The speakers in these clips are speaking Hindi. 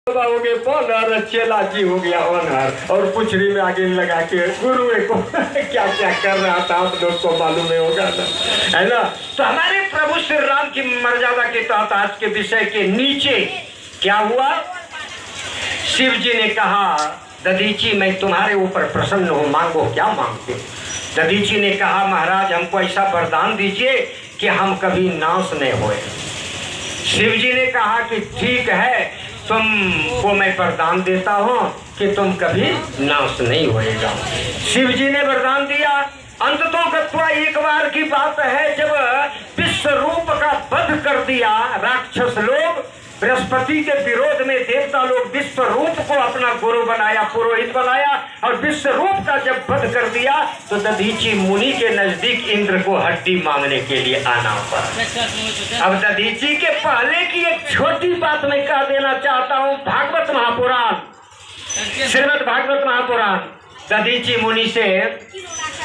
हो गए पौनर, चेला जी हो गया ऑनर, और पुछड़ी में आगे लगा के गुरु को क्या क्या कर रहा था आप लोग को मालूम होगा ना, है ना। तो हमारे प्रभु श्री राम की मर्यादा के तहत आज के विषय के नीचे क्या हुआ, शिव जी ने कहा दधीची मैं तुम्हारे ऊपर प्रसन्न हूँ, मांगो क्या मांगते। दधीची ने कहा महाराज हमको ऐसा वरदान दीजिए कि हम कभी नाश नहीं होए। शिव जी ने कहा कि ठीक है तुमको मैं वरदान देता हूँ कि तुम कभी नाश नहीं होएगा। शिव जी ने वरदान दिया। अंततों गत्वा एक बार की बात है जब विश्व रूप का वध कर दिया राक्षस लोग, बृहस्पति के विरोध में देवता लोग विश्व रूप को अपना गुरु बनाया, पुरोहित बनाया, और विश्व रूप का जब वध कर दिया तो दधीची मुनि के नजदीक इंद्र को हड्डी मांगने के लिए आना पड़ा। अब दधीची के पहले की एक छोटी बात मैं कह देना चाहता हूँ। भागवत महापुराण, श्रीमद् भागवत महापुराण, दधीची मुनि से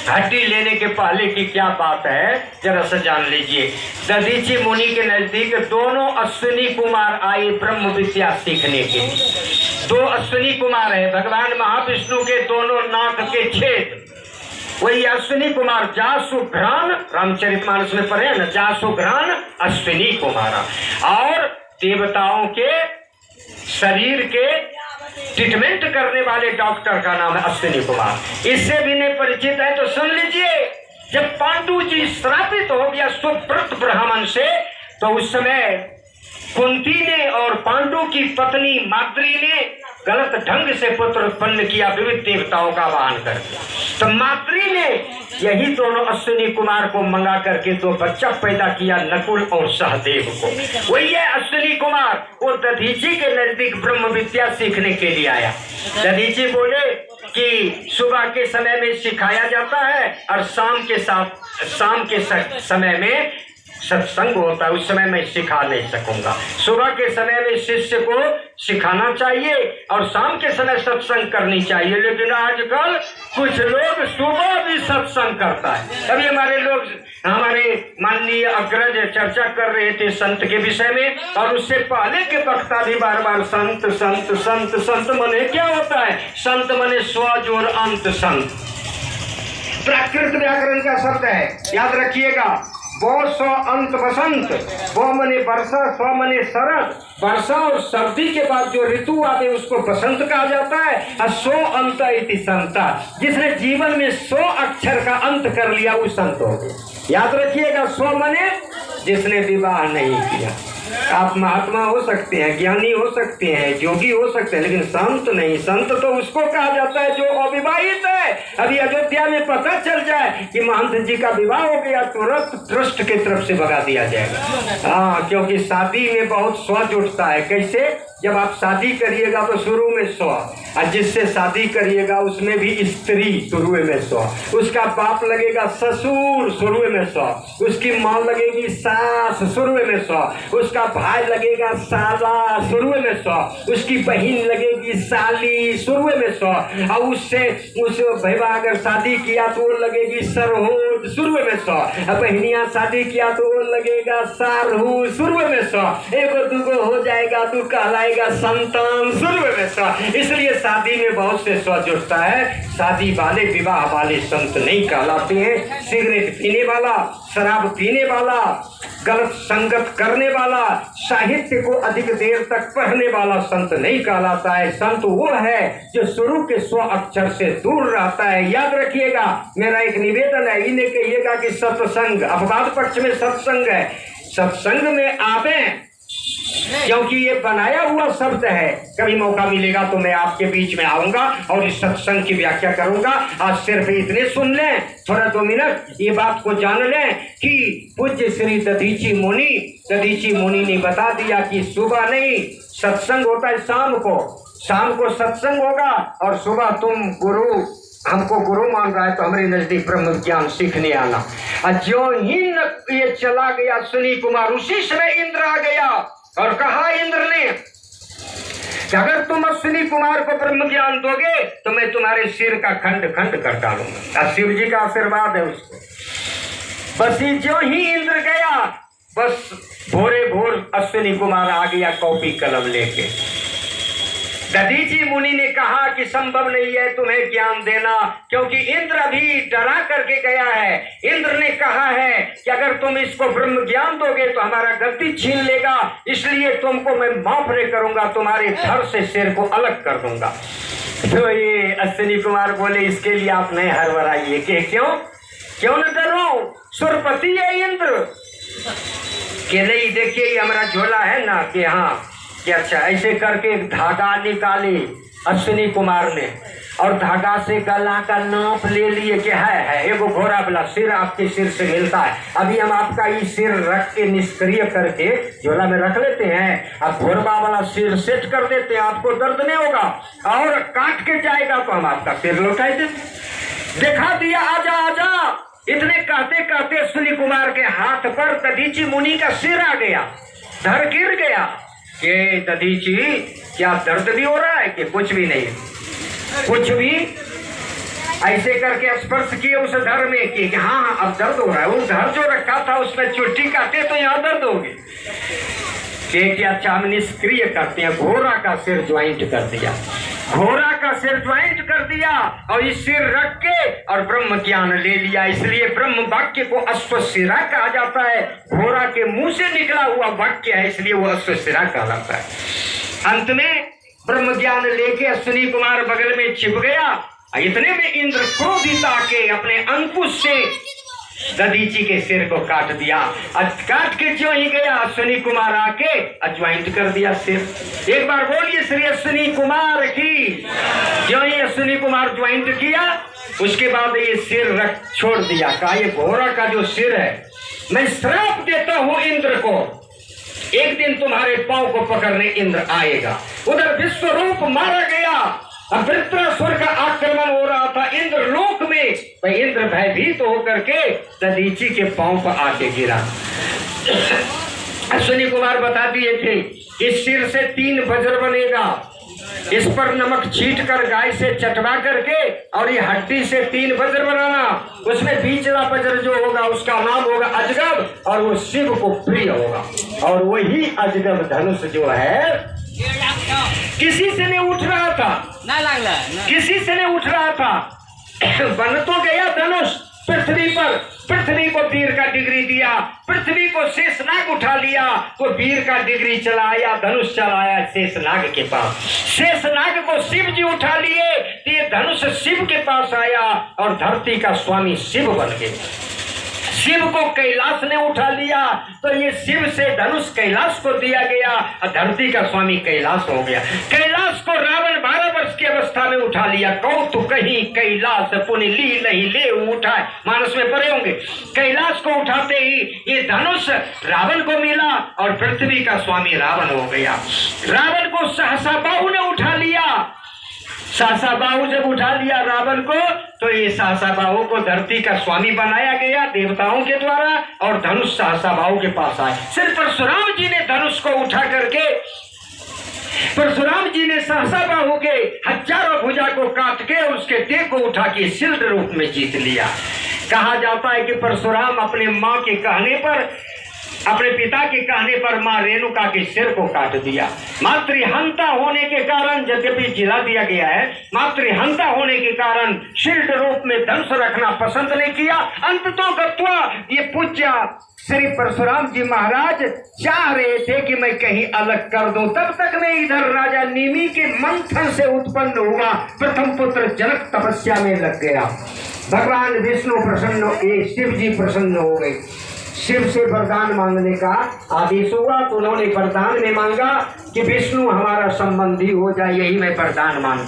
हड्डी लेने के पहले की क्या बात है जरा सा जान लीजिए। दधीची मुनि के नजदीक दोनों अश्विनी कुमार आए ब्रह्म विद्या सीखने के लिए। दो अश्विनी कुमार है, भगवान महाविष्णु के दोनों नाक के छेद, वही अश्विनी कुमार जासुघ्राण, रामचरितमानस में पढ़े ना, जासुघ्राण अश्विनी कुमार, और देवताओं के शरीर के ट्रीटमेंट करने वाले डॉक्टर का नाम है अश्विनी कुमार। इससे भी नहीं परिचित है तो सुन लीजिए। जब पांडु जी श्रापित हो गया सुव्रत ब्राह्मण से, तो उस समय कुंती ने और पांडु की पत्नी माद्री ने गलत ढंग से पुत्र उत्पन्न किया, विविध देवताओं का वाहन करके। तो माद्री ने यही दोनों अश्विनी कुमार को मंगा करके दो बच्चा पैदा किया, नकुल और सहदेव को। वही है अश्विनी कुमार। वो दधीची के नजदीक ब्रह्म विद्या सीखने के लिए आया। दधीची बोले कि सुबह के समय में सिखाया जाता है और शाम के समय में सत्संग होता है, उस समय मैं सिखा नहीं सकूंगा। सुबह के समय में शिष्य को सिखाना चाहिए और शाम के समय सत्संग करनी चाहिए। लेकिन आजकल कुछ लोग सुबह भी सत्संग करता है। अभी हमारे माननीय अग्रज चर्चा कर रहे थे संत के विषय में, और उससे पहले के वक्ता भी बार बार संत संत संत संत मने क्या होता है, संत मने स्वज और अंत संत, प्राकृत व्याकरण का शब्द है, याद रखिएगा। वो स्व अंत बसंत, वो मने वर्षा, स्व मने शरद, वर्षा और सर्दी के बाद जो ऋतु आते उसको बसंत कहा जाता है। और सो अंत इति संता, जिसने जीवन में 100 अक्षर का अंत कर लिया वो संत हो गया। याद रखिएगा, स्व मने जिसने विवाह नहीं किया। आप महात्मा हो सकते हैं, ज्ञानी हो सकते हैं, योगी हो सकते हैं, लेकिन संत नहीं। संत तो उसको कहा जाता है जो अविवाहित है। अभी अयोध्या में पता चल जाए कि महंत जी का विवाह हो गया, तुरंत ट्रस्ट की तरफ से भगा दिया जाएगा। हाँ, क्योंकि शादी में बहुत स्वाद उठता है। कैसे? जब आप शादी करिएगा तो शुरू में 100, और जिससे शादी करिएगा उसमें भी स्त्री शुरू में 100, उसका बाप लगेगा ससुर शुरू में 100, उसकी माँ लगेगी सास शुरू में 100, उसका भाई लगेगा साला शुरू में 100, उसकी बहन लगेगी साली शुरू में 100, और उस भैया अगर शादी किया तो वो लगेगी सरहूद शुरू में 100, और बहनिया शादी किया तो वो लगेगा सारहू शुरू में 100, एगो दूगो हो जाएगा तो कहलाएगा संतान शुरू में 100। इसलिए शादी में बहुत से स्व जुड़ता है। शादी वाले, विवाह वाले संत नहीं कहलाते हैं। सिगरेट पीने वाला, शराब पीने वाला, गलत संगत करने वाला, साहित्य को अधिक देर तक पढ़ने वाला संत नहीं कहलाता है। संत वो है जो शुरू के 100 अक्षर से दूर रहता है। याद रखिएगा, मेरा एक निवेदन है, इन्हें कहिएगा कि सत्संग, अपवाद पक्ष में सत्संग है, सत्संग में आवे, क्योंकि ये बनाया हुआ शब्द है। कभी मौका मिलेगा तो मैं आपके बीच में आऊंगा और इस सत्संग की व्याख्या करूंगा। आज सिर्फ इतने सुन लें, थोड़ा 2 मिनट ये बात को जान लें कि पूज्य श्री दधीची मुनि ने बता दिया कि सुबह नहीं सत्संग होता है, शाम को सत्संग होगा, और सुबह तुम हमको गुरु मान रहा है तो हमारे नजदीक ब्रह्म ज्ञान सीखने आना। और जो ही ये चला गया अश्विनी कुमार, उसी समय इंद्र आ गया और कहा इंद्र ने कि अगर तुम अश्विनी कुमार को ब्रह्म ज्ञान दोगे तो मैं तुम्हारे सिर का खंड खंड कर डालूंगा। शिव जी का आशीर्वाद है उसको। बस जो ही इंद्र गया, बस भोरे भोर अश्विनी कुमार आ गया कॉपी कलम लेके। दधीचि मुनि ने कहा कि संभव नहीं है तुम्हें ज्ञान देना, क्योंकि इंद्र अभी डरा करके गया है। इंद्र ने कहा है कि अगर तुम इसको ब्रह्म ज्ञान दोगे तो हमारा गद्दी छीन लेगा, इसलिए तुमको मैं माफ नहीं करूंगा, तुम्हारे धड़ से सिर को अलग कर दूंगा। तो ये अश्विनी कुमार बोले इसके लिए आप नहीं हड़बड़ाइए कि क्यों न डरो, सुरपति है इंद्र के नहीं। देखिए ये हमारा झोला है ना कि हाँ कि अच्छा ऐसे करके एक धागा निकाली अश्विनी कुमार ने, और धागा से गला का नाप ले लिए कि है एगो घोड़ा वाला सिर आपके सिर से मिलता है। अभी हम आपका ये सिर रख के निष्क्रिय करके झोला में रख लेते हैं, अब घोड़वा वाला सिर सेट कर देते हैं, आपको दर्द नहीं होगा, और काट के जाएगा तो हम आपका सिर लौटा देते। दिखा दिया आजा आजा। इतने कहते कहते अश्विनी कुमार के हाथ पर दधीचि मुनि का सिर आ गया, धड़ गिर गया। कि दधीचि क्या दर्द भी हो रहा है? कि कुछ भी नहीं, कुछ भी। ऐसे करके स्पर्श किए उस धड़ में कि हाँ अब दर्द हो रहा है। उस धड़ जो रखा था उसमें चुट्टी काटे तो यहाँ दर्द होगी। कि अच्छा हम निष्क्रिय करते हैं, घोड़ा का सिर ज्वाइंट कर दिया, घोड़ा का सिर ज्वाइंट कर दिया और इस सिर रख के और ब्रह्म ज्ञान ले लिया। इसलिए ब्रह्म वाक्य को अश्वशिरा कहा जाता है। घोड़ा के मुंह से निकला हुआ वाक्य है, इसलिए वो अश्वशिरा कहलाता है। अंत में ब्रह्म ज्ञान लेके अश्विनी कुमार बगल में छिप गया। इतने में इंद्र क्रोधित आके अपने अंकुश से दधीचि के सिर को काट दिया। काट के जो ही गया अश्विनी कुमार आके ज्वाइंट कर दिया सिर। एक बार बोलिए श्री अश्विनी कुमार की। जो ही अश्विनी कुमार ज्वाइंट किया उसके बाद ये सिर रख छोड़ दिया। कहा ये घोड़ा का जो सिर है मैं श्राप देता हूं इंद्र को, एक दिन तुम्हारे पांव को पकड़ने इंद्र आएगा। उधर विश्वरूप मारा गया। अब वृत्रासुर का आक्रमण हो रहा था इंद्र लोक में। भाई इंद्र भयभीत होकर के दधीचि के पांव पर आके गिरा। अश्विनी कुमार बता दिए थे इस सिर से 3 वज्र बनेगा, इस पर नमक छीट कर गाय से चटवा करके और ये हड्डी से 3 वज्र बनाना। उसमें बीचला वज्र जो होगा उसका नाम होगा अजगब, और वो शिव को प्रिय होगा। और वही अजगब धनुष जो है किसी से नहीं उठ रहा था, किसी से नहीं उठ रहा था। बन तो गया धनुष पृथ्वी पर, पृथ्वी को वीर का डिग्री दिया, पृथ्वी को शेषनाग उठा लिया तो वीर का डिग्री चलाया, धनुष चलाया शेषनाग के पास। शेषनाग को शिव जी उठा लिए तो ये धनुष शिव के पास आया और धरती का स्वामी शिव बन गए। शिव को कैलाश ने उठा लिया तो ये शिव से धनुष कैलाश को दिया गया और धरती का स्वामी कैलाश हो गया। कैलाश को रावण 12 वर्ष की अवस्था में उठा लिया। कौतुक कहीं कैलाश पुनि ली नहीं ले उठाए, मानस में पढ़े होंगे। कैलाश को उठाते ही ये धनुष रावण को मिला और पृथ्वी का स्वामी रावण हो गया। रावण को सहसा बाहु ने उठा लिया। सहसा बाहु जब उठा लिया रावण को तो ये सहसा बाहु को धरती का स्वामी बनाया गया देवताओं के द्वारा और धनुष सहसा बाहु के पास आए। सिर्फ परशुराम जी ने धनुष को उठा करके, परशुराम जी ने सहसा बाहु के हजारों भुजा को काट के और उसके देह को उठा के शिल्ड रूप में जीत लिया। कहा जाता है कि परशुराम अपने माँ के कहने पर, अपने पिता के कहने पर मां रेणुका के सिर को काट दिया। मातृहंता होने के कारण, यद्यपि जिला दिया गया है, मातृहंता होने के कारण शील्ड रूप में धनुष रखना पसंद नहीं किया। अंततः गत्वा ये पूज्य श्री परशुराम जी महाराज चाह रहे थे कि मैं कहीं अलग कर दूं, तब तक में इधर राजा निमि के मंथन से उत्पन्न हुआ प्रथम पुत्र जनक तपस्या में लग गया। भगवान विष्णु प्रसन्न हुए, शिव जी प्रसन्न हो गए। शिव से वरदान मांगने का आदेश हुआ तो उन्होंने वरदान में मांगा कि विष्णु हमारा संबंधी हो जाए, यही मैं वरदान मांगता